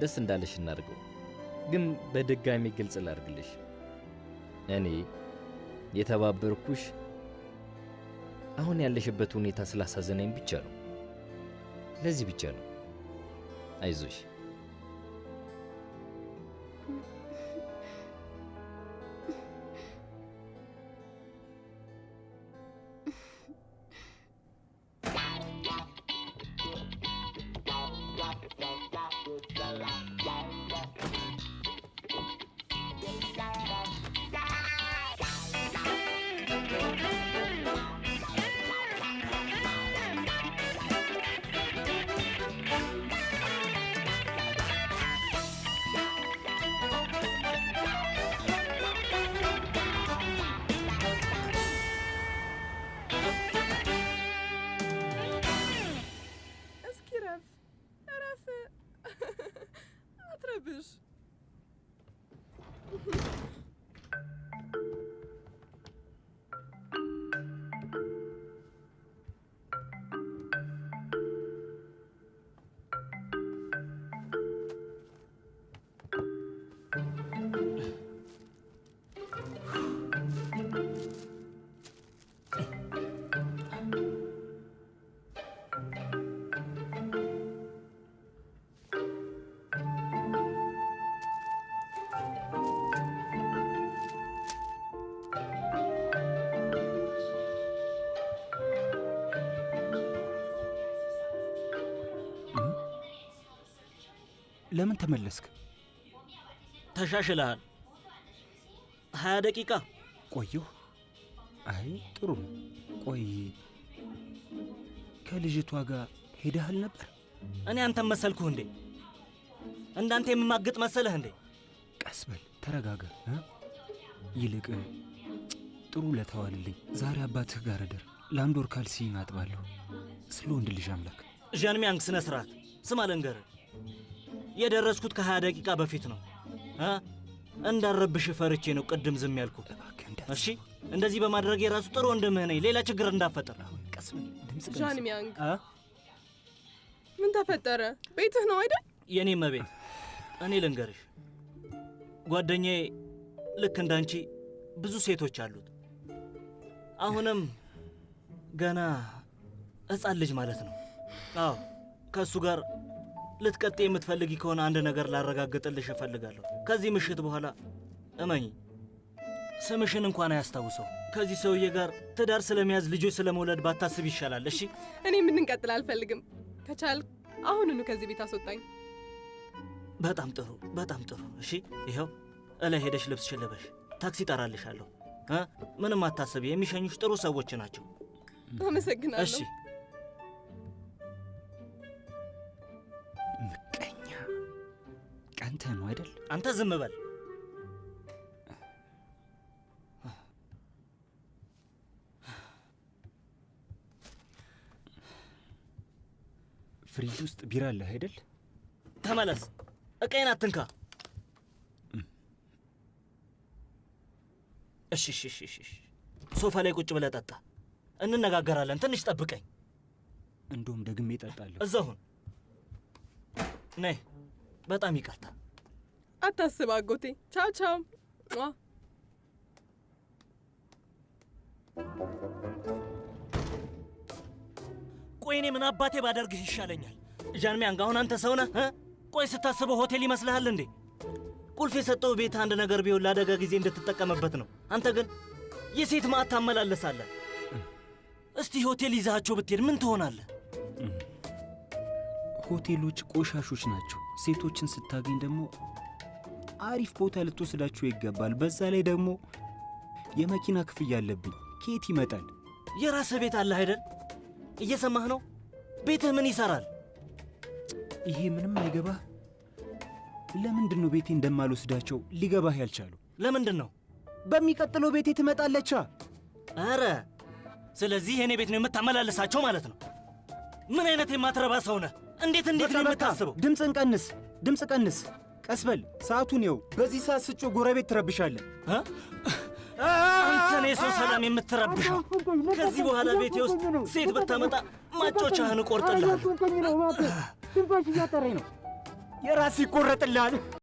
ደስ እንዳለሽ እናድርገው። ግን በድጋሚ ግልጽ ላድርግልሽ፣ እኔ የተባበርኩሽ አሁን ያለሽበት ሁኔታ ስላሳዘነኝ ብቻ ነው። ለዚህ ብቻ ነው። አይዞሽ። ለምን ተመለስክ? ተሻሽለሃል። 20 ደቂቃ ቆየሁ። አይ ጥሩ ነው። ቆይ ከልጅቷ ጋር ሄደሃል ነበር? እኔ አንተም መሰልኩህ እንዴ? እንዳንተ የምማግጥ መሰለህ እንዴ? ቀስ በል ተረጋጋ። ይልቅ ጥሩ ለተዋልልኝ ዛሬ አባትህ ጋር እደር። ለአንድ ወር ካልሲን አጥባለሁ። ስለ ወንድ ልጅ አምላክ ዣንሚያንግ ስነ ስርዓት። ስማ ልንገርህ፣ የደረስኩት ከ20 ደቂቃ በፊት ነው። እንዳረብሽ ፈርቼ ነው ቅድም ዝም ያልኩ። እሺ እንደዚህ በማድረግ የራሱ ጥሩ ወንድምህ ነኝ። ሌላ ችግር እንዳፈጠር። ቀስ በል ድምጽ ዣንሚያንግ ምን ተፈጠረ? ቤትህ ነው አይደል? የኔም ቤት። እኔ ልንገርሽ ጓደኛዬ ልክ እንዳንቺ ብዙ ሴቶች አሉት። አሁንም ገና ሕፃን ልጅ ማለት ነው። አዎ ከእሱ ጋር ልትቀጤ የምትፈልጊ ከሆነ አንድ ነገር ላረጋግጥልሽ እፈልጋለሁ። ከዚህ ምሽት በኋላ እመኚ ስምሽን እንኳን አያስታውሰው። ከዚህ ሰውዬ ጋር ትዳር ስለመያዝ ልጆች ስለመውለድ ባታስብ ይሻላል። እሺ እኔ የምንቀጥል አልፈልግም። ከቻል አሁኑኑ ከዚህ ቤት አስወጣኝ። በጣም ጥሩ፣ በጣም ጥሩ። እሺ ይኸው እላይ ሄደሽ ልብስሽን ልበሽ። ታክሲ ጠራልሻለሁ። ምንም አታስቢ፣ የሚሸኙሽ ጥሩ ሰዎች ናቸው። አመሰግናለሁ። እሺ ምቀኛ ቀንተህ ነው አይደል? አንተ ዝም በል። ፍሪጅ ውስጥ ቢራ አለ አይደል? ተመለስ። እቃዬን አትንካ። እሺ እሺ እሺ እሺ። ሶፋ ላይ ቁጭ ብለህ ጠጣ። እንነጋገራለን። ትንሽ ጠብቀኝ። እንደውም ደግሜ እጠጣለሁ። እዛው ሁን። ነይ። በጣም ይቅርታ። አታስብ አጎቴ። ቻው ቻው። ቆይ እኔ ምን አባቴ ባደርግህ ይሻለኛል? ዣንሚያንግ አሁን አንተ ሰው ነህ? ቆይ ስታስበው ሆቴል ይመስልሃል እንዴ? ቁልፍ የሰጠው ቤት አንድ ነገር ቢሆን ለአደጋ ጊዜ እንድትጠቀምበት ነው። አንተ ግን የሴት ማዕት ታመላለሳለህ። እስቲ ሆቴል ይዛቸው ብትሄድ ምን ትሆናለህ? ሆቴሎች ቆሻሾች ናቸው። ሴቶችን ስታገኝ ደግሞ አሪፍ ቦታ ልትወስዳቸው ይገባል። በዛ ላይ ደግሞ የመኪና ክፍያ አለብኝ። ከየት ይመጣል? የራስህ ቤት አለህ አይደል? እየሰማህ ነው? ቤትህ ምን ይሰራል? ይሄ ምንም አይገባህ? ለምንድን ነው ቤቴ እንደማልወስዳቸው ሊገባህ ያልቻሉ? ለምንድን ነው? በሚቀጥለው ቤቴ ትመጣለቻ። አረ ስለዚህ የኔ ቤት ነው የምታመላልሳቸው ማለት ነው? ምን አይነት የማትረባ ሰው ነህ? እንዴት ነው የምታስበው? ድምፅን ቀንስ፣ ድምፅ ቀንስ። ቀስ በል፣ ሰዓቱን ይኸው። በዚህ ሰዓት ስጮ ጎረቤት ትረብሻለህ። አንተ ነው የሰው ሰላም የምትረብሸው። ከዚህ በኋላ ቤቴ ውስጥ ሴት ብታመጣ ማጮቻህን እቆርጥልሃለሁ። ትንፋሽ እያጠረኝ ነው። የራስ ይቆረጥልሃል።